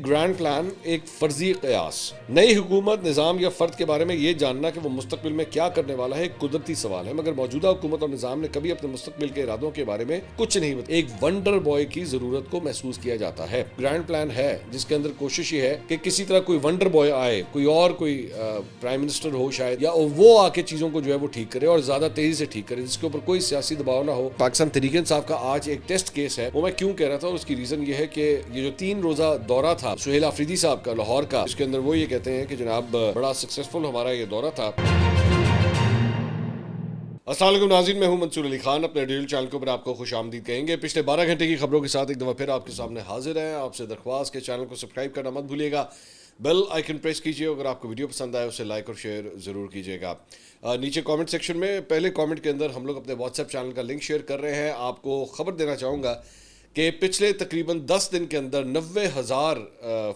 Grand plan ایک فرضی قیاس. نئی حکومت نظام یا فرد کے بارے میں یہ جاننا کہ وہ مستقبل میں کیا کرنے والا ہے ایک قدرتی سوال ہے، مگر موجودہ حکومت اور نظام نے کبھی اپنے مستقبل کے ارادوں کے بارے میں کچھ نہیں بتایا. ایک ونڈر بوائے کی ضرورت کو محسوس کیا جاتا ہے. گرینڈ پلان ہے جس کے اندر کوشش یہ ہے کہ کسی طرح کوئی ونڈر بوائے آئے، کوئی پرائم منسٹر ہو شاید، یا وہ آ کے چیزوں کو جو ہے وہ ٹھیک کرے اور زیادہ تیزی سے ٹھیک کرے، جس کے اوپر کوئی سیاسی دباؤ نہ ہو. پاکستان تحریک انصاف کا آج ایک ٹیسٹ کیس ہے. وہ میں کیوں کہہ رہا تھا، اور اس کی ریزن یہ ہے کہ یہ جو 3 روزہ دورہ تھا سہیل آفریدی صاحب کا لاہور کا، اس کے اندر وہ یہ کہتے ہیں کہ جناب بڑا سکسیسفل ہمارا یہ دورہ تھا. السلام علیکم ناظرین، میں ہوں منصور علی خان. اپنے ڈیجیٹل چینل کے اوپر آپ کو خوش آمدید کہیں گے. پچھلے 12 گھنٹے کی خبروں کے ساتھ ایک دفعہ پھر آپ کے سامنے حاضر ہیں. آپ سے درخواست کہ چینل کو سبسکرائب کرنا مت بھولیے گا، بیل آئیکن پریس کیجیے. اگر آپ کو ویڈیو پسند آئے اسے لائک اور شیئر ضرور کیجیے گا. نیچے کامنٹ سیکشن میں پہلے کامنٹ کے اندر ہم لوگ اپنے واٹس ایپ چینل کا لنک شیئر کر رہے ہیں. آپ کو خبر دینا چاہوں گا کہ پچھلے تقریباً 10 دن کے اندر 90,000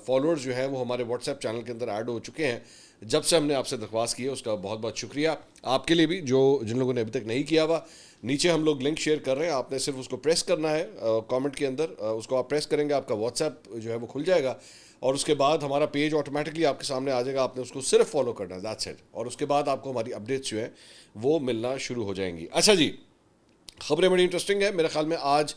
فالوورز جو ہیں وہ ہمارے واٹس ایپ چینل کے اندر ایڈ ہو چکے ہیں. جب سے ہم نے آپ سے درخواست کی ہے اس کا بہت بہت شکریہ. آپ کے لیے بھی جن لوگوں نے ابھی تک نہیں کیا ہوا، نیچے ہم لوگ لنک شیئر کر رہے ہیں. آپ نے صرف اس کو پریس کرنا ہے کامنٹ کے اندر. اس کو آپ پریس کریں گے، آپ کا واٹس ایپ جو ہے وہ کھل جائے گا، اور اس کے بعد ہمارا پیج آٹومیٹکلی آپ کے سامنے آ جائے گا. آپ نے اس کو صرف فالو کرنا ہے، دیٹس اٹ. اور اس کے بعد آپ کو ہماری اپڈیٹس جو ہیں وہ ملنا شروع ہو جائیں گی. اچھا جی، خبریں بڑی انٹرسٹنگ ہیں. میرے خیال میں آج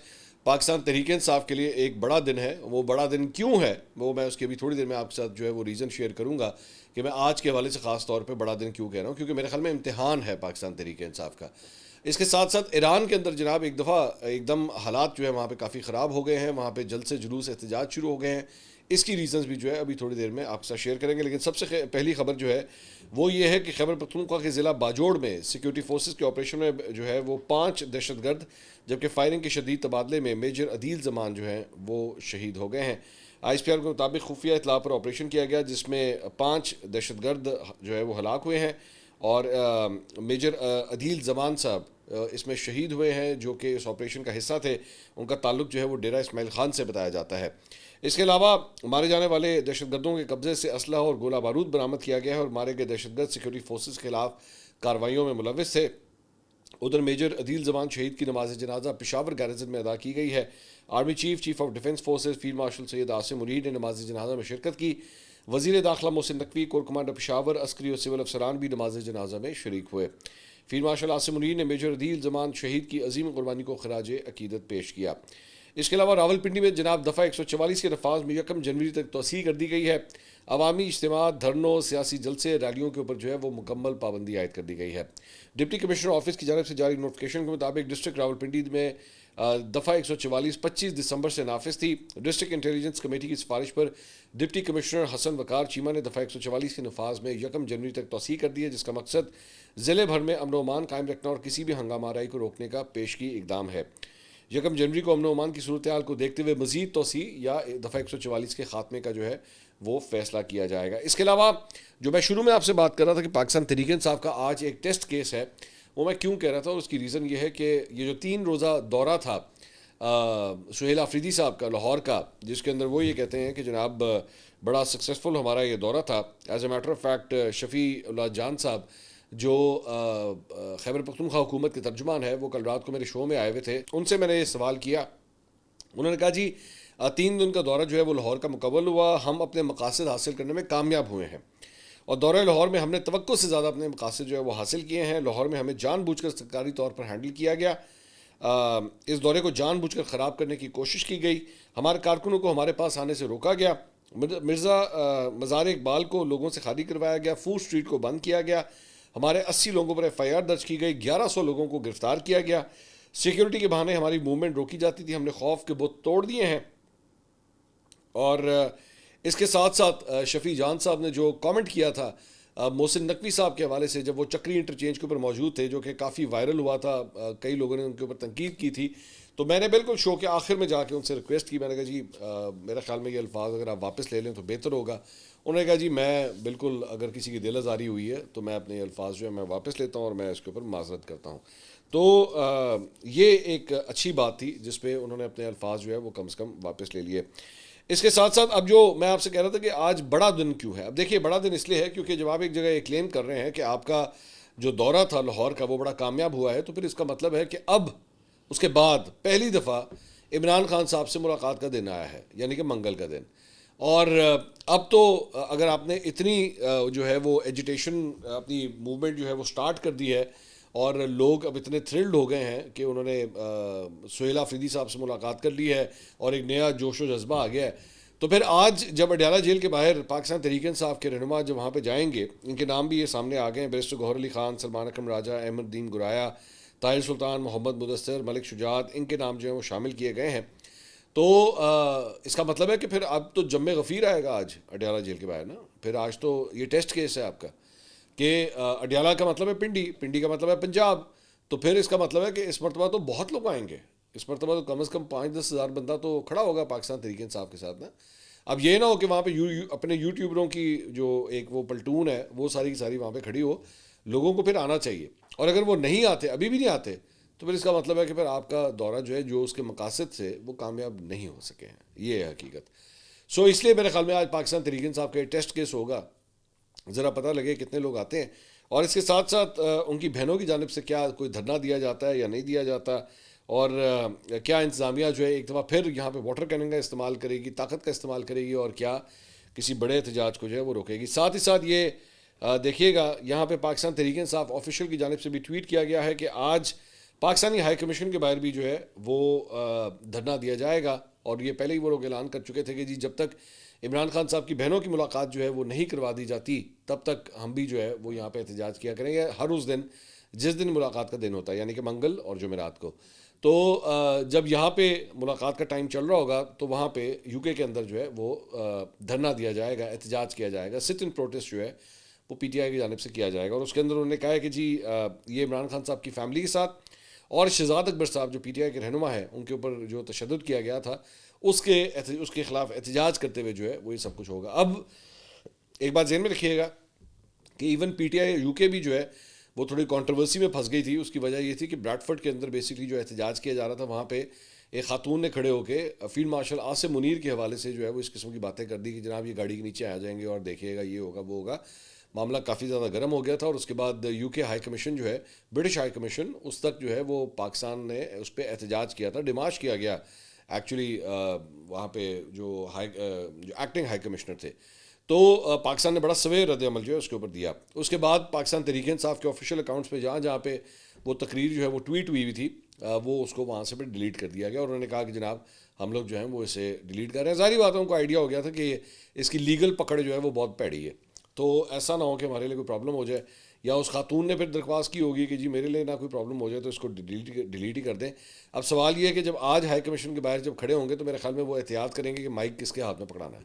پاکستان تحریک انصاف کے لیے ایک بڑا دن ہے. وہ بڑا دن کیوں ہے وہ میں اس کی بھی تھوڑی دیر میں آپ کے ساتھ جو ہے وہ ریزن شیئر کروں گا کہ میں آج کے حوالے سے خاص طور پہ بڑا دن کیوں کہہ رہا ہوں، کیونکہ میرے خیال میں امتحان ہے پاکستان تحریک انصاف کا. اس کے ساتھ ساتھ ایران کے اندر جناب ایک دم حالات جو ہے وہاں پہ کافی خراب ہو گئے ہیں. وہاں پہ جلد سے جلوس احتجاج شروع ہو گئے ہیں. اس کی ریزنز بھی جو ہے ابھی تھوڑی دیر میں آپ کے ساتھ شیئر کریں گے. لیکن سب سے پہلی خبر جو ہے وہ یہ ہے کہ خیبر پختونخوا کے ضلع باجوڑ میں سیکیورٹی فورسز کے آپریشن میں جو ہے وہ 5 دہشت گرد، جبکہ فائرنگ کے شدید تبادلے میں میجر عدیل زمان جو ہیں وہ شہید ہو گئے ہیں. آئی ایس پی آر کے مطابق خفیہ اطلاع پر آپریشن کیا گیا، جس میں 5 دہشت گرد جو ہے وہ ہلاک ہوئے ہیں، اور میجر عدیل زمان صاحب اس میں شہید ہوئے ہیں، جو کہ اس آپریشن کا حصہ تھے. ان کا تعلق جو ہے وہ ڈیرہ اسماعیل خان سے بتایا جاتا ہے. اس کے علاوہ مارے جانے والے دہشت گردوں کے قبضے سے اسلحہ اور گولہ بارود برآمد کیا گیا ہے، اور مارے گئے دہشت گرد سیکورٹی فورسز کے خلاف کارروائیوں میں ملوث تھے. ادھر میجر عدیل زمان شہید کی نماز جنازہ پشاور گیرزن میں ادا کی گئی ہے. Army chief of defence forces field marshal Syed Asim Munir نے نماز جنازہ میں شرکت کی. وزیر داخلہ محسن نقوی، کور کمانڈر پشاور، عسکری اور سول افسران بھی نماز جنازہ میں شریک ہوئے. فیلڈ مارشل عاصم منیر نے میجر عدیل زمان شہید کی عظیم قربانی کو خراج عقیدت پیش کیا. اس کے علاوہ راولپنڈی میں جناب دفعہ 144 کے نفاذ میں 1 جنوری تک توسیع کر دی گئی ہے. عوامی اجتماعات، دھرنوں، سیاسی جلسے، ریلیوں کے اوپر جو ہے وہ مکمل پابندی عائد کر دی گئی ہے. ڈپٹی کمشنر آفس کی جانب سے جاری نوٹیفکیشن کے مطابق ڈسٹرکٹ راولپنڈی میں دفعہ 144 25 دسمبر سے نافذ تھی. ڈسٹرکٹ انٹیلیجنس کمیٹی کی سفارش پر ڈپٹی کمشنر حسن وقار چیمہ نے دفعہ 144 کے نفاذ میں 1 جنوری تک توسیع کر دی ہے، جس کا مقصد ضلع بھر میں امن و امان قائم رکھنا اور کسی بھی ہنگامہ آرائی کو روکنے کا پیشگی اقدام ہے. 1 جنوری کو امن و امان کی صورتحال کو دیکھتے ہوئے مزید توسیع یا دفعہ 144 کے خاتمے کا جو ہے وہ فیصلہ کیا جائے گا. اس کے علاوہ جو میں شروع میں آپ سے بات کر رہا تھا کہ پاکستان تحریک انصاف کا آج ایک ٹیسٹ کیس ہے، وہ میں کیوں کہہ رہا تھا، اور اس کی ریزن یہ ہے کہ یہ جو 3 روزہ دورہ تھا سہیل آفریدی صاحب کا لاہور کا، جس کے اندر وہ یہ کہتے ہیں کہ جناب بڑا سکسیسفل ہمارا یہ دورہ تھا. As a matter of fact Shafiullah Jan صاحب جو خیبر پختونخوا حکومت کے ترجمان ہے، وہ کل رات کو میرے شو میں آئے ہوئے تھے. ان سے میں نے یہ سوال کیا. انہوں نے کہا جی 3 دن کا دورہ جو ہے وہ لاہور کا مکمل ہوا، ہم اپنے مقاصد حاصل کرنے میں کامیاب ہوئے ہیں، اور دورہ لاہور میں ہم نے توقع سے زیادہ اپنے مقاصد جو ہے وہ حاصل کیے ہیں. لاہور میں ہمیں جان بوجھ کر سرکاری طور پر ہینڈل کیا گیا. اس دورے کو جان بوجھ کر خراب کرنے کی کوشش کی گئی. ہمارے کارکنوں کو ہمارے پاس آنے سے روکا گیا. مرزا مزار اقبال کو لوگوں سے خالی کروایا گیا. فوڈ اسٹریٹ کو بند کیا گیا. ہمارے 80 لوگوں پر FIR درج کی گئی. 1100 لوگوں کو گرفتار کیا گیا. سیکیورٹی کے بہانے ہماری موومنٹ روکی جاتی تھی. ہم نے خوف کے بت توڑ دیے ہیں. اور اس کے ساتھ ساتھ شفیع جان صاحب نے جو کامنٹ کیا تھا محسن نقوی صاحب کے حوالے سے، جب وہ چکری انٹرچینج کے اوپر موجود تھے، جو کہ کافی وائرل ہوا تھا، کئی لوگوں نے ان کے اوپر تنقید کی تھی، تو میں نے بالکل شو کے آخر میں جا کے ان سے ریکویسٹ کی. میں نے کہا جی میرا خیال میں یہ الفاظ اگر آپ واپس لے لیں تو بہتر ہوگا. انہوں نے کہا جی میں بالکل، اگر کسی کی دل آزاری ہوئی ہے تو میں اپنے الفاظ جو ہے میں واپس لیتا ہوں اور میں اس کے اوپر معذرت کرتا ہوں. تو یہ ایک اچھی بات تھی جس پہ انہوں نے اپنے الفاظ جو ہے وہ کم سے کم واپس لے لیے. اس کے ساتھ ساتھ اب جو میں آپ سے کہہ رہا تھا کہ آج بڑا دن کیوں ہے. اب دیکھیے بڑا دن اس لیے ہے کیونکہ جب آپ ایک جگہ یہ کلیم کر رہے ہیں کہ آپ کا جو دورہ تھا لاہور کا وہ بڑا کامیاب ہوا ہے، تو پھر اس کا مطلب ہے کہ اب اس کے بعد پہلی دفعہ عمران خان صاحب سے ملاقات کا دن آیا ہے، یعنی کہ منگل کا دن. اور اب تو اگر آپ نے اتنی جو ہے وہ ایجیٹیشن اپنی موومنٹ جو ہے وہ سٹارٹ کر دی ہے اور لوگ اب اتنے تھرلڈ ہو گئے ہیں کہ انہوں نے سہیل آفریدی صاحب سے ملاقات کر لی ہے اور ایک نیا جوش و جذبہ آ گیا ہے، تو پھر آج جب اڈیالہ جیل کے باہر پاکستان تحریک انصاف کے رہنما جب وہاں پہ جائیں گے، ان کے نام بھی یہ سامنے آ گئے ہیں، بیرسٹر گوہر علی خان، سلمان اکرم راجہ، احمد الدین گرایا، طاہر سلطان، محمد مدثر، ملک شجاعت، ان کے نام جو ہیں وہ شامل کیے گئے ہیں، تو اس کا مطلب ہے کہ پھر اب تو جم غفیر آئے گا آج اڈیالہ جیل کے باہر نا، پھر آج تو یہ ٹیسٹ کیس ہے آپ کا کہ اڈیالہ کا مطلب ہے پنڈی، پنڈی کا مطلب ہے پنجاب، تو پھر اس کا مطلب ہے کہ اس مرتبہ تو بہت لوگ آئیں گے، اس مرتبہ تو کم از کم 5-10 ہزار بندہ تو کھڑا ہوگا پاکستان تحریک انصاف کے ساتھ نا۔ اب یہ نہ ہو کہ وہاں پہ اپنے یوٹیوبروں کی جو ایک وہ پلٹون ہے وہ ساری کی ساری وہاں پہ کھڑی ہو، لوگوں کو پھر آنا چاہیے، اور اگر وہ نہیں آتے، ابھی بھی نہیں آتے، تو پھر اس کا مطلب ہے کہ پھر آپ کا دورہ جو ہے جو اس کے مقاصد سے وہ کامیاب نہیں ہو سکے ہیں، یہ ہے حقیقت۔ سو اس لیے میرے خیال میں آج پاکستان تحریک انصاف کا یہ ٹیسٹ کیس ہوگا، ذرا پتہ لگے کتنے لوگ آتے ہیں، اور اس کے ساتھ ساتھ ان کی بہنوں کی جانب سے کیا کوئی دھرنا دیا جاتا ہے یا نہیں دیا جاتا، اور کیا انتظامیہ جو ہے ایک دفعہ پھر یہاں پہ واٹر کینن کا استعمال کرے گی، طاقت کا استعمال کرے گی، اور کیا کسی بڑے احتجاج کو جو ہے وہ روکے گی۔ ساتھ ہی ساتھ یہ دیکھیے گا یہاں پہ پاکستان تحریک انصاف آفیشیل کی جانب سے بھی ٹویٹ کیا گیا ہے کہ آج پاکستانی ہائی کمیشن کے باہر بھی جو ہے وہ دھرنا دیا جائے گا، اور یہ پہلے ہی وہ لوگ اعلان کر چکے تھے کہ جی جب تک عمران خان صاحب کی بہنوں کی ملاقات جو ہے وہ نہیں کروا دی جاتی تب تک ہم بھی جو ہے وہ یہاں پہ احتجاج کیا کریں گے، ہر اس دن جس دن ملاقات کا دن ہوتا ہے، یعنی کہ منگل اور جمعرات کو۔ تو جب یہاں پہ ملاقات کا ٹائم چل رہا ہوگا تو وہاں پہ یو کے اندر جو ہے وہ دھرنا دیا جائے گا، احتجاج کیا جائے گا، سٹ ان پروٹیسٹ جو ہے وہ پی ٹی آئی کی جانب سے کیا جائے گا، اور اس کے اندر انہوں نے کہا ہے کہ جی یہ عمران خان صاحب کی فیملی کے ساتھ اور شہزاد اکبر صاحب جو پی ٹی آئی کے رہنما ہیں ان کے اوپر جو تشدد کیا گیا تھا اس کے خلاف احتجاج کرتے ہوئے جو ہے وہ یہ سب کچھ ہوگا۔ اب ایک بات ذہن میں رکھیے گا کہ even P T I you کے بھی جو ہے وہ تھوڑی کنٹروورسی میں پھنس گئی تھی، اس کی وجہ یہ تھی کہ بریڈفرڈ کے اندر بیسکلی جو احتجاج کیا جا رہا تھا وہاں پہ ایک خاتون نے کھڑے ہو کے فیلڈ مارشل عاصم منیر کے حوالے سے جو ہے وہ اس قسم کی باتیں کر دی کہ جناب یہ گاڑی کے نیچے آ جائیں گے اور دیکھیے گا یہ ہوگا وہ ہوگا، معاملہ کافی زیادہ گرم ہو گیا تھا، اور اس کے بعد یو کے ہائی کمیشن جو ہے، برٹش ہائی کمیشن، اس تک جو ہے وہ پاکستان نے اس پہ احتجاج کیا تھا، ڈیمارچ کیا گیا ایکچولی وہاں پہ جو ایکٹنگ ہائی کمشنر تھے، تو پاکستان نے بڑا سویر رد عمل جو ہے اس کے اوپر دیا۔ اس کے بعد پاکستان تحریک انصاف کے آفیشیل اکاؤنٹس پہ جہاں جہاں پہ وہ تقریر جو ہے وہ ٹویٹ ہوئی تھی وہ اس کو وہاں سے پھر ڈیلیٹ کر دیا گیا، اور انہوں نے کہا کہ جناب ہم لوگ جو ہیں وہ اسے ڈیلیٹ کر رہے ہیں۔ ظاہری بات ہے ان کو آئیڈیا ہو گیا تھا کہ اس کی لیگل پکڑ جو ہے وہ بہت پیڑی ہے، تو ایسا نہ ہو کہ ہمارے لیے کوئی پرابلم ہو جائے، یا اس خاتون نے پھر درخواست کی ہوگی کہ جی میرے لیے نہ کوئی پرابلم ہو جائے تو اس کو ڈیلیٹ ہی کر دیں۔ اب سوال یہ ہے کہ جب آج ہائی کمیشن کے باہر جب کھڑے ہوں گے تو میرے خیال میں وہ احتیاط کریں گے کہ مائک کس کے ہاتھ میں پکڑانا ہے،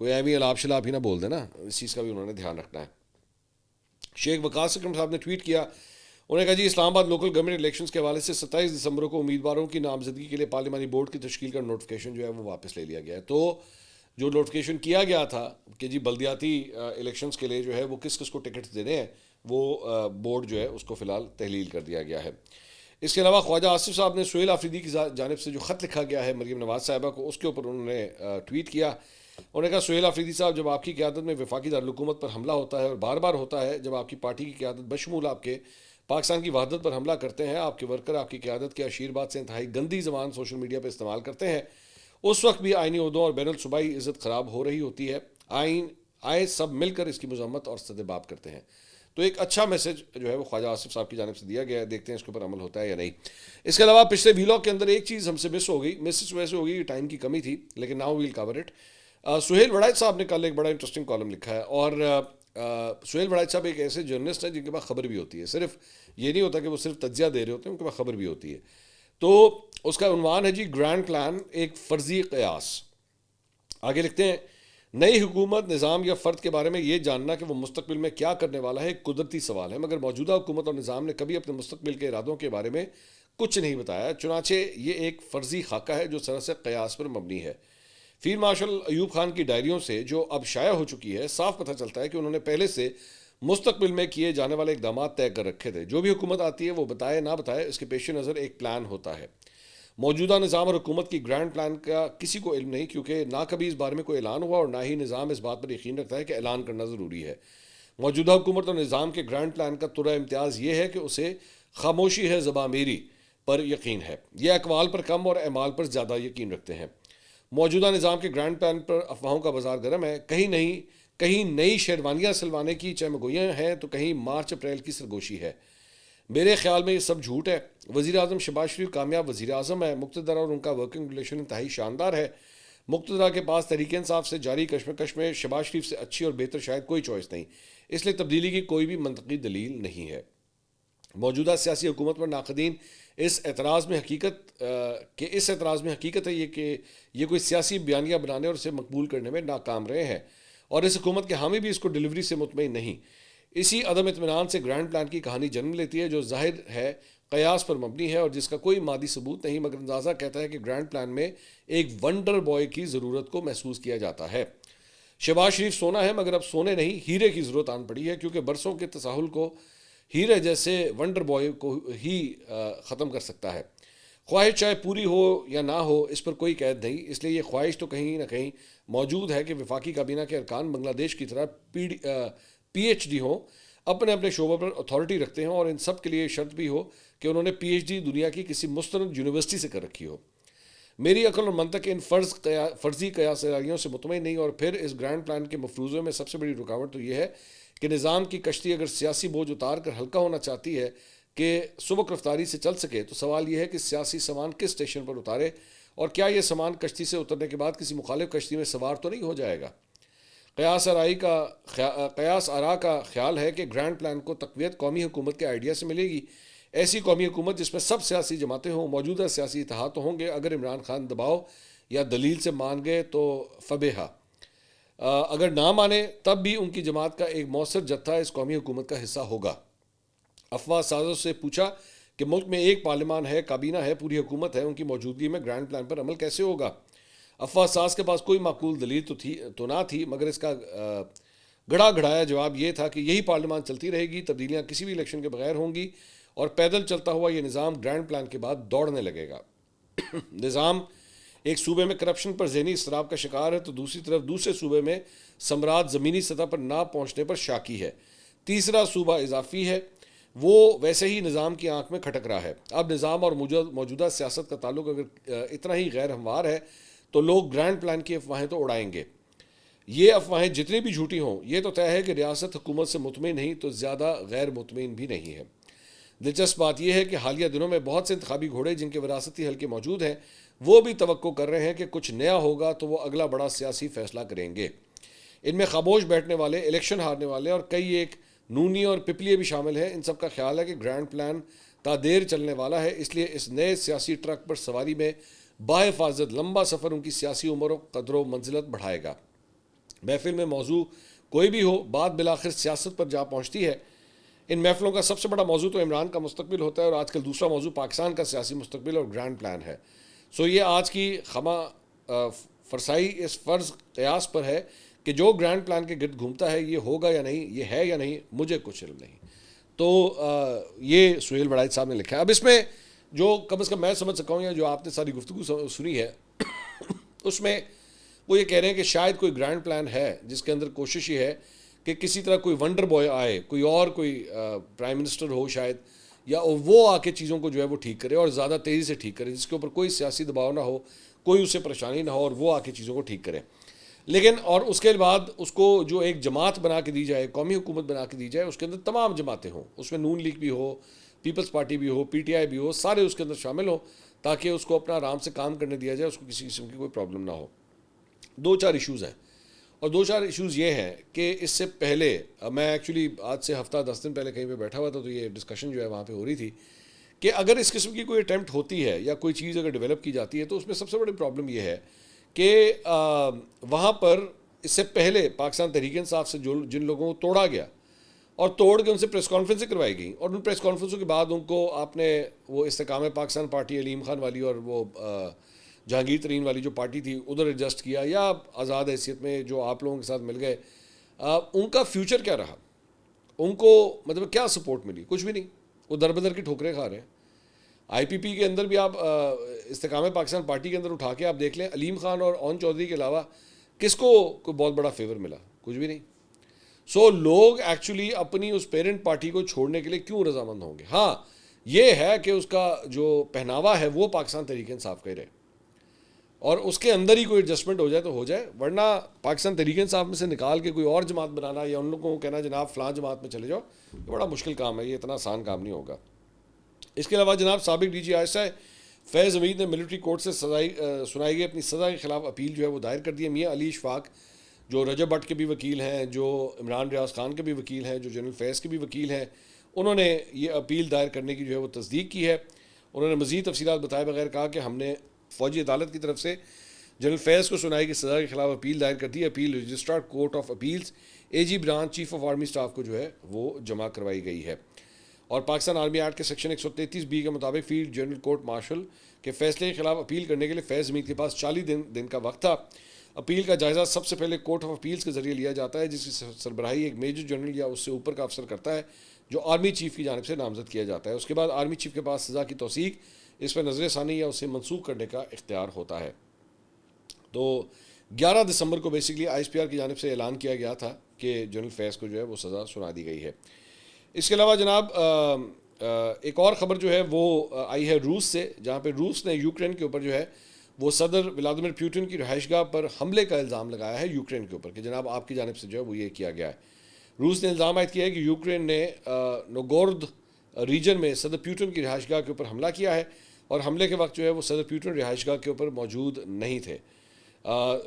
کوئی ایویں الاپ شلاپ ہی نہ بول دے نا، اس چیز کا بھی انہوں نے دھیان رکھنا ہے۔ شیخ وقاص اکرم صاحب نے ٹویٹ کیا، انہوں نے کہا جی اسلام آباد لوکل گورنمنٹ الیکشنز کے حوالے سے 27 دسمبر کو امیدواروں کی نامزدگی کے لیے پارلیمانی بورڈ کی تشکیل کا نوٹیفیکیشن جو ہے وہ واپس لے لیا گیا ہے۔ تو جو نوٹیفیکیشن کیا گیا تھا کہ جی بلدیاتی الیکشنز کے لیے جو ہے وہ کس کس کو ٹکٹ دینے ہیں، وہ بورڈ جو ہے اس کو فی الحال تحلیل کر دیا گیا ہے۔ اس کے علاوہ خواجہ آصف صاحب نے سہیل آفریدی کی جانب سے جو خط لکھا گیا ہے مریم نواز صاحبہ کو، اس کے اوپر انہوں نے ٹویٹ کیا، انہوں نے کہا سہیل آفریدی صاحب جب آپ کی قیادت میں وفاقی دارالحکومت پر حملہ ہوتا ہے اور بار بار ہوتا ہے، جب آپ کی پارٹی کی قیادت بشمول آپ کے پاکستان کی وحدت پر حملہ کرتے ہیں، آپ کے ورکر آپ کی قیادت کے آشیرواد سے انتہائی گندی زبان سوشل میڈیا پہ استعمال کرتے ہیں، اس وقت بھی آئینی عہدوں اور بین الصوبائی عزت خراب ہو رہی ہوتی ہے، آئے سب مل کر اس کی مذمت اور استحباب کرتے ہیں۔ تو ایک اچھا میسج جو ہے وہ خواجہ آصف صاحب کی جانب سے دیا گیا ہے، دیکھتے ہیں اس کے اوپر عمل ہوتا ہے یا نہیں۔ اس کے علاوہ پچھلے ویلاگ کے اندر ایک چیز ہم سے مس ہو گئی، مس اس وجہ سے ہو گئی ٹائم کی کمی تھی، لیکن now we'll cover it. Sohail Warraich صاحب نے کل ایک بڑا انٹرسٹنگ کالم لکھا ہے، اور سہیل وڑائچ صاحب ایک ایسے جرنلسٹ ہیں جن کے پاس خبر بھی ہوتی ہے، صرف یہ نہیں ہوتا کہ وہ صرف تجزیہ دے رہے ہوتے ہیں، ان کے پاس خبر بھی ہوتی ہے۔ تو اس کا عنوان ہے جی گرینڈ پلان ایک فرضی قیاس۔ آگے لکھتے ہیں، نئی حکومت نظام یا فرد کے بارے میں یہ جاننا کہ وہ مستقبل میں کیا کرنے والا ہے ایک قدرتی سوال ہے، مگر موجودہ حکومت اور نظام نے کبھی اپنے مستقبل کے ارادوں کے بارے میں کچھ نہیں بتایا، چنانچہ یہ ایک فرضی خاکہ ہے جو سراسر قیاس پر مبنی ہے۔ فیلڈ مارشل ایوب خان کی ڈائریوں سے جو اب شائع ہو چکی ہے صاف پتہ چلتا ہے کہ انہوں نے پہلے سے مستقبل میں کیے جانے والے اقدامات طے کر رکھے تھے، جو بھی حکومت آتی ہے وہ بتائے نہ بتائے اس کے پیش نظر ایک پلان ہوتا ہے۔ موجودہ نظام اور حکومت کی گرینڈ پلان کا کسی کو علم نہیں، کیونکہ نہ کبھی اس بارے میں کوئی اعلان ہوا اور نہ ہی نظام اس بات پر یقین رکھتا ہے کہ اعلان کرنا ضروری ہے۔ موجودہ حکومت اور نظام کے گرینڈ پلان کا ترہ امتیاز یہ ہے کہ اسے خاموشی ہے زباں میری پر یقین ہے، یہ اقوال پر کم اور اعمال پر زیادہ یقین رکھتے ہیں۔ موجودہ نظام کے گرینڈ پلان پر افواہوں کا بازار گرم ہے. کہیں نئی شیروانیاں سلوانے کی چمگوئیاں ہیں تو کہیں مارچ اپریل کی سرگوشی ہے. میرے خیال میں یہ سب جھوٹ ہے. وزیر اعظم شہباز شریف کامیاب وزیر اعظم ہے. مقتدر اور ان کا ورکنگ ریلیشن انتہائی شاندار ہے. مقتدر کے پاس تحریک انصاف سے جاری کشمکش میں شہباز شریف سے اچھی اور بہتر شاید کوئی چوائس نہیں، اس لیے تبدیلی کی کوئی بھی منطقی دلیل نہیں ہے. موجودہ سیاسی حکومت پر ناقدین اس اعتراض میں حقیقت ہے یہ کہ یہ کوئی سیاسی بیانیہ بنانے اور اسے مقبول کرنے میں ناکام رہے ہیں، اور اس حکومت کے حامی بھی اس کو ڈلیوری سے مطمئن نہیں. اسی عدم اطمینان سے گرینڈ پلان کی کہانی جنم لیتی ہے جو ظاہر ہے قیاس پر مبنی ہے اور جس کا کوئی مادی ثبوت نہیں، مگر اندازہ کہتا ہے کہ گرینڈ پلان میں ایک ونڈر بوائے کی ضرورت کو محسوس کیا جاتا ہے. شہباز شریف سونا ہے مگر اب سونے نہیں ہیرے کی ضرورت آن پڑی ہے، کیونکہ برسوں کے تساہل کو ہیرے جیسے ونڈر بوائے کو ہی ختم کر سکتا ہے. خواہش چاہے پوری ہو یا نہ ہو اس پر کوئی قید نہیں، اس لیے یہ خواہش تو کہیں نہ کہیں موجود ہے کہ وفاقی کابینہ کے ارکان بنگلہ دیش کی طرح پی ایچ ڈی ہوں، اپنے اپنے شعبوں پر اتھارٹی رکھتے ہوں، اور ان سب کے لیے شرط بھی ہو کہ انہوں نے پی ایچ ڈی دنیا کی کسی مستند یونیورسٹی سے کر رکھی ہو. میری عقل اور منطق ان فرضی قیاس ساریوں سے مطمئن نہیں، اور پھر اس گرینڈ پلان کے مفروضے میں سب سے بڑی رکاوٹ تو یہ ہے کہ نظام کی کشتی اگر سیاسی بوجھ اتار کر ہلکا ہونا چاہتی ہے کہ سبک رفتاری سے چل سکے، تو سوال یہ ہے کہ سیاسی سامان کس اسٹیشن پر اتارے، اور کیا یہ سامان کشتی سے اترنے کے بعد کسی مخالف کشتی میں سوار تو نہیں ہو جائے گا. قیاس آرا کا خیال ہے کہ گرینڈ پلان کو تقویت قومی حکومت کے آئیڈیا سے ملے گی، ایسی قومی حکومت جس میں سب سیاسی جماعتیں ہوں. موجودہ سیاسی اتحاد تو ہوں گے، اگر عمران خان دباؤ یا دلیل سے مان گئے تو فبیہا، اگر نہ مانے تب بھی ان کی جماعت کا ایک مؤثر جتھا اس قومی حکومت کا حصہ ہوگا. افواہ سازوں سے پوچھا کہ ملک میں ایک پارلیمان ہے، کابینہ ہے، پوری حکومت ہے، ان کی موجودگی میں گرینڈ پلان پر عمل کیسے ہوگا؟ افواہ ساز کے پاس کوئی معقول دلیل تو نہ تھی، مگر اس کا گڑا گھڑایا جواب یہ تھا کہ یہی پارلیمان چلتی رہے گی، تبدیلیاں کسی بھی الیکشن کے بغیر ہوں گی، اور پیدل چلتا ہوا یہ نظام گرینڈ پلان کے بعد دوڑنے لگے گا. نظام ایک صوبے میں کرپشن پر ذہنی اضطراب کا شکار ہے تو دوسری طرف دوسرے صوبے میں ثمرات زمینی سطح پر نہ پہنچنے پر شاکی ہے. تیسرا صوبہ اضافی ہے، وہ ویسے ہی نظام کی آنکھ میں کھٹک رہا ہے. اب نظام اور موجودہ سیاست کا تعلق اگر اتنا ہی غیر ہموار ہے تو لوگ گرینڈ پلان کی افواہیں تو اڑائیں گے. یہ افواہیں جتنی بھی جھوٹی ہوں، یہ تو طے ہے کہ ریاست حکومت سے مطمئن نہیں تو زیادہ غیر مطمئن بھی نہیں ہے. دلچسپ بات یہ ہے کہ حالیہ دنوں میں بہت سے انتخابی گھوڑے جن کے وراثتی حلقے موجود ہیں وہ بھی توقع کر رہے ہیں کہ کچھ نیا ہوگا تو وہ اگلا بڑا سیاسی فیصلہ کریں گے. ان میں خاموش بیٹھنے والے، الیکشن ہارنے والے اور کئی ایک نونی اور پپلیے بھی شامل ہیں. ان سب کا خیال ہے کہ گرینڈ پلان تا دیر چلنے والا ہے، اس لیے اس نئے سیاسی ٹرک پر سواری میں باحفاظت لمبا سفر ان کی سیاسی عمر و قدر و منزلت بڑھائے گا. محفل میں موضوع کوئی بھی ہو، بات بالآخر سیاست پر جا پہنچتی ہے. ان محفلوں کا سب سے بڑا موضوع تو عمران کا مستقبل ہوتا ہے، اور آج کل دوسرا موضوع پاکستان کا سیاسی مستقبل اور گرینڈ پلان ہے. یہ آج کی خما فرسائی اس فرض قیاس پر ہے کہ جو گرینڈ پلان کے گرد گھومتا ہے یہ ہوگا یا نہیں، یہ ہے یا نہیں، مجھے کچھ علم نہیں. تو یہ سہیل بڑائچ صاحب نے لکھا ہے. اب اس میں جو کم از کم میں سمجھ سکا ہوں یا جو آپ نے ساری گفتگو سنی ہے اس میں وہ یہ کہہ رہے ہیں کہ شاید کوئی گرینڈ پلان ہے جس کے اندر کوشش یہ ہے کہ کسی طرح کوئی ونڈر بوائے آئے، کوئی پرائم منسٹر ہو شاید، یا وہ آ کے چیزوں کو جو ہے وہ ٹھیک کرے اور زیادہ تیزی سے ٹھیک کرے، جس کے اوپر کوئی سیاسی دباؤ نہ ہو، کوئی اسے پریشانی نہ ہو، اور وہ آ کے چیزوں کو ٹھیک کرے. لیکن اور اس کے بعد اس کو جو ایک جماعت بنا کے دی جائے، قومی حکومت بنا کے دی جائے، اس کے اندر تمام جماعتیں ہوں، اس میں نون لیگ بھی ہو، پیپلز پارٹی بھی ہو، پی ٹی آئی بھی ہو، سارے اس کے اندر شامل ہوں تاکہ اس کو اپنا آرام سے کام کرنے دیا جائے، اس کو کسی قسم کی کوئی پرابلم نہ ہو. 2-4 ایشوز ہیں، اور 2-4 ایشوز یہ ہیں کہ اس سے پہلے میں ایکچولی آج سے ہفتہ 10 دن پہلے کہیں پہ بیٹھا ہوا تھا تو یہ ڈسکشن جو ہے وہاں پہ ہو رہی تھی کہ اگر اس قسم کی کوئی اٹیمپٹ ہوتی ہے یا کوئی چیز اگر ڈیولپ کی جاتی ہے تو اس میں سب سے بڑی پرابلم یہ ہے کہ وہاں پر اس سے پہلے پاکستان تحریک انصاف سے جن لوگوں کو توڑا گیا اور توڑ کے ان سے پریس کانفرنسیں کروائی گئیں، اور ان پریس کانفرنسوں کے بعد ان کو آپ نے وہ استحکام پاکستان پارٹی علیم خان والی اور وہ جہانگیر ترین والی جو پارٹی تھی ادھر ایڈجسٹ کیا، یا آزاد حیثیت میں جو آپ لوگوں کے ساتھ مل گئے، ان کا فیوچر کیا رہا؟ ان کو مطلب کیا سپورٹ ملی؟ کچھ بھی نہیں. وہ در بدر کی ٹھوکریں کھا رہے ہیں. آئی پی پی کے اندر بھی آپ استحکام پاکستان پارٹی کے اندر اٹھا کے آپ دیکھ لیں، علیم خان اور اون چودھری کے علاوہ کس کو کوئی بہت بڑا فیور ملا؟ کچھ بھی نہیں. لوگ ایکچولی اپنی اس پیرنٹ پارٹی کو چھوڑنے کے لیے کیوں رضامند ہوں گے؟ ہاں یہ ہے کہ اس کا جو پہناوا ہے وہ پاکستان تحریک انصاف کا ہی رہے. اور اس کے اندر ہی کوئی ایڈجسٹمنٹ ہو جائے تو ہو جائے، ورنہ پاکستان تحریک انصاف میں سے نکال کے کوئی اور جماعت بنانا یا ان لوگوں کو کہنا جناب فلاں جماعت میں چلے جاؤ، یہ بڑا مشکل کام ہے، یہ اتنا آسان کام نہیں ہوگا۔ اس کے علاوہ جناب سابق D G I S I فیض حمید نے ملٹری کورٹ سے سنائی گئی اپنی سزا کے خلاف اپیل جو ہے وہ دائر کر دی ہے۔ میاں علی اشفاق جو رجب بٹ کے بھی وکیل ہیں، جو عمران ریاض خان کے بھی وکیل ہیں، جو جنرل فیض کے بھی وکیل ہیں، انہوں نے یہ اپیل دائر کرنے کی جو ہے وہ تصدیق کی ہے۔ انہوں نے مزید تفصیلات بتائے بغیر کہا کہ ہم نے فوجی عدالت کی طرف سے جنرل فیض کو سنائی کی سزا کے خلاف اپیل دائر کر دی ہے۔ Appeal registrar court of appeals A G branch chief of army staff کو جو ہے وہ جمع کروائی گئی ہے۔ اور پاکستان آرمی ایکٹ کے سیکشن 133B کے مطابق field general court marshal K فیصلے کے خلاف اپیل کرنے کے لیے فیض حمید کے پاس 40 دن کا وقت تھا۔ اپیل کا جائزہ سب سے پہلے کورٹ آف اپیلز کے ذریعے لیا جاتا ہے، جس کی سربراہی ایک میجر جنرل یا اس سے اوپر کا افسر کرتا ہے جو آرمی چیف کی جانب سے نامزد کیا جاتا ہے۔ اس کے بعد آرمی چیف کے پاس سزا کی توثیق، اس پر نظر ثانی یا اسے منسوخ کرنے کا اختیار ہوتا ہے۔ تو 11 دسمبر کو basically I S P R کی جانب سے اعلان کیا گیا تھا کہ جنرل فیض کو جو ہے وہ سزا سنا دی گئی ہے۔ اس کے علاوہ جناب ایک اور خبر جو ہے وہ آئی ہے روس سے، جہاں پہ روس نے یوکرین کے اوپر جو ہے وہ صدر ولادیمیر پیوٹن کی رہائش گاہ پر حملے کا الزام لگایا ہے یوکرین کے اوپر کہ جناب آپ کی جانب سے جو ہے وہ یہ کیا گیا ہے۔ روس نے الزام عائد کیا ہے کہ یوکرین نے نوگورد ریجن میں صدر پیوٹن کی رہائش گاہ کے اوپر حملہ کیا ہے، اور حملے کے وقت جو ہے وہ صدر پیوٹن رہائش گاہ کے اوپر موجود نہیں تھے۔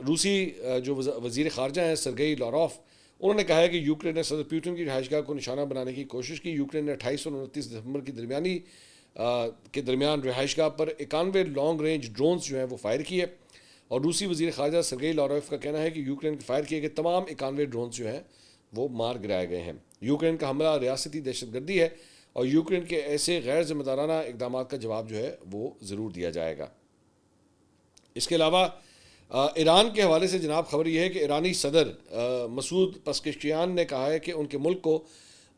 روسی جو وزیر خارجہ ہیں سرگئی لاروف، انہوں نے کہا ہے کہ یوکرین نے صدر پیوٹن کی رہائش گاہ کو نشانہ بنانے کی کوشش کی۔ یوکرین نے 28 اور 29 دسمبر کے درمیان رہائش گاہ پر 91 لانگ رینج ڈرونز جو ہیں وہ فائر کیے، اور روسی وزیر خارجہ سرگئی لاروف کا کہنا ہے کہ یوکرین کے فائر کیے گئے تمام 91 ڈرونز جو ہیں وہ مار گرائے گئے ہیں۔ یوکرین کا حملہ ریاستی دہشت گردی ہے، اور یوکرین کے ایسے غیر ذمہ دارانہ اقدامات کا جواب جو ہے وہ ضرور دیا جائے گا۔ اس کے علاوہ ایران کے حوالے سے جناب خبر یہ ہے کہ ایرانی صدر مسعود پزشکیان نے کہا ہے کہ ان کے ملک کو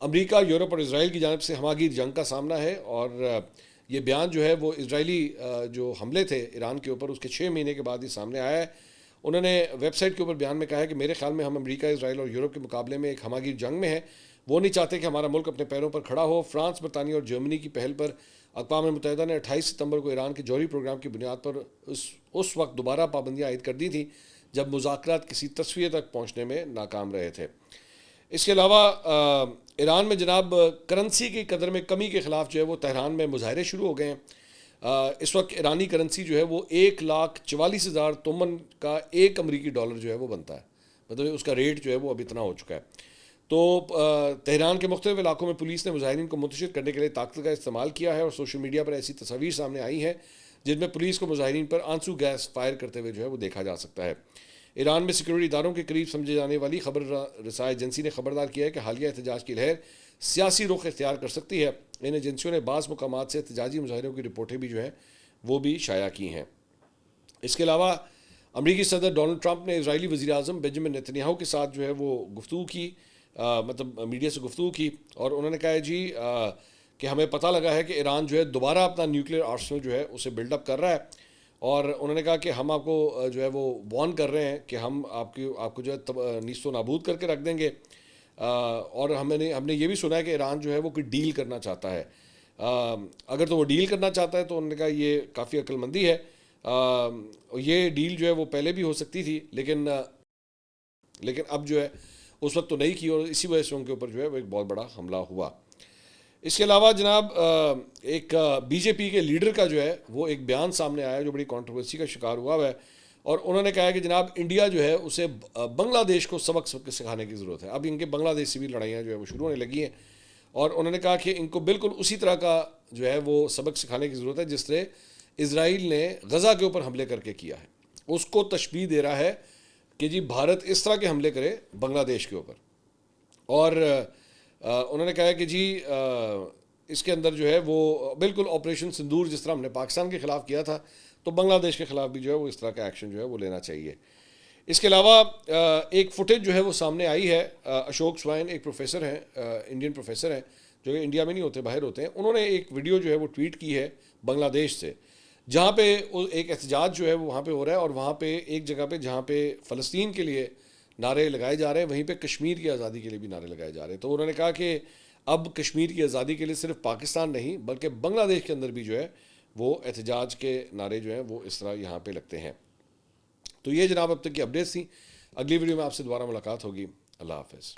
امریکہ، یورپ اور اسرائیل کی جانب سے ہمہ گیر جنگ کا سامنا ہے، اور یہ بیان جو ہے وہ اسرائیلی جو حملے تھے ایران کے اوپر اس کے 6 مہینے کے بعد ہی سامنے آیا ہے۔ انہوں نے ویب سائٹ کے اوپر بیان میں کہا ہے کہ میرے خیال میں ہم امریکہ، اسرائیل اور یورپ کے مقابلے میں ایک ہمہ گیر جنگ میں ہیں۔ وہ نہیں چاہتے کہ ہمارا ملک اپنے پیروں پر کھڑا ہو۔ فرانس، برطانیہ اور جرمنی کی پہل پر اقوام متحدہ نے 28 ستمبر کو ایران کے جوہری پروگرام کی بنیاد پر اس وقت دوبارہ پابندیاں عائد کر دی تھیں جب مذاکرات کسی تصفیے تک پہنچنے میں ناکام رہے تھے۔ اس کے علاوہ ایران میں جناب کرنسی کی قدر میں کمی کے خلاف جو ہے وہ تہران میں مظاہرے شروع ہو گئے ہیں۔ اس وقت ایرانی کرنسی جو ہے وہ 1,44,000 تومن کا ایک امریکی ڈالر جو ہے وہ بنتا ہے، مطلب اس کا ریٹ جو ہے وہ اب اتنا ہو چکا ہے۔ تو تہران کے مختلف علاقوں میں پولیس نے مظاہرین کو منتشر کرنے کے لیے طاقت کا استعمال کیا ہے، اور سوشل میڈیا پر ایسی تصاویر سامنے آئی ہیں جن میں پولیس کو مظاہرین پر آنسو گیس فائر کرتے ہوئے جو ہے وہ دیکھا جا سکتا ہے۔ ایران میں سیکورٹی اداروں کے قریب سمجھے جانے والی خبر رسائی ایجنسی نے خبردار کیا ہے کہ حالیہ احتجاج کی لہر سیاسی رخ اختیار کر سکتی ہے۔ ان ایجنسیوں نے بعض مقامات سے احتجاجی مظاہروں کی رپورٹیں بھی جو ہیں وہ بھی شائع کی ہیں۔ اس کے علاوہ امریکی صدر ڈونلڈ ٹرمپ نے اسرائیلی وزیر اعظم بنجمن نیتنیاہو کے ساتھ جو ہے وہ گفتگو کی، مطلب میڈیا سے گفتگو کی، اور انہوں نے کہا ہے جی کہ ہمیں پتہ لگا ہے کہ ایران جو ہے دوبارہ اپنا نیوکلیئر آرسنل جو ہے اسے بلڈ اپ کر رہا ہے، اور انہوں نے کہا کہ ہم آپ کو جو ہے وہ وارن کر رہے ہیں کہ ہم آپ کو جو ہے نیست و نابود کر کے رکھ دیں گے، اور ہم نے یہ بھی سنا ہے کہ ایران جو ہے وہ کوئی ڈیل کرنا چاہتا ہے۔ اگر تو وہ ڈیل کرنا چاہتا ہے تو انہوں نے کہا یہ کافی عقل مندی ہے، یہ ڈیل جو ہے وہ پہلے بھی ہو سکتی تھی، لیکن اب جو ہے اس وقت تو نہیں کی، اور اسی وجہ سے ان کے اوپر جو ہے وہ ایک بہت بڑا حملہ ہوا۔ اس کے علاوہ جناب ایک بی جے پی کے لیڈر کا جو ہے وہ ایک بیان سامنے آیا جو بڑی کنٹروورسی کا شکار ہوا ہے، اور انہوں نے کہا کہ جناب انڈیا جو ہے اسے بنگلہ دیش کو سبق سکھانے کی ضرورت ہے۔ اب ان کے بنگلہ دیش سے بھی لڑائیاں جو ہے وہ شروع ہونے لگی ہیں، اور انہوں نے کہا کہ ان کو بالکل اسی طرح کا جو ہے وہ سبق سکھانے کی ضرورت ہے جس طرح اسرائیل نے غزہ کے اوپر حملے کر کے کیا ہے، اس کو تشبیہ دے رہا ہے کہ جی بھارت اس طرح کے حملے کرے بنگلہ دیش کے اوپر۔ اور انہوں نے کہا ہے کہ جی اس کے اندر جو ہے وہ بالکل آپریشن سندور جس طرح ہم نے پاکستان کے خلاف کیا تھا تو بنگلہ دیش کے خلاف بھی جو ہے وہ اس طرح کا ایکشن جو ہے وہ لینا چاہیے۔ اس کے علاوہ ایک فوٹیج جو ہے وہ سامنے آئی ہے، اشوک سوائن ایک پروفیسر ہیں، انڈین پروفیسر ہیں جو کہ انڈیا میں نہیں ہوتے، باہر ہوتے ہیں، انہوں نے ایک ویڈیو جو ہے وہ ٹویٹ کی ہے بنگلہ دیش سے، جہاں پہ ایک احتجاج جو ہے وہ وہاں پہ ہو رہا ہے، اور وہاں پہ ایک جگہ پہ جہاں پہ فلسطین کے لیے نعرے لگائے جا رہے ہیں وہیں پہ کشمیر کی آزادی کے لیے بھی نعرے لگائے جا رہے ہیں۔ تو انہوں نے کہا کہ اب کشمیر کی آزادی کے لیے صرف پاکستان نہیں بلکہ بنگلہ دیش کے اندر بھی جو ہے وہ احتجاج کے نعرے جو ہیں وہ اس طرح یہاں پہ لگتے ہیں۔ تو یہ جناب اب تک کی اپڈیٹس تھیں. اگلی ویڈیو میں آپ سے دوبارہ ملاقات ہوگی. اللہ حافظ.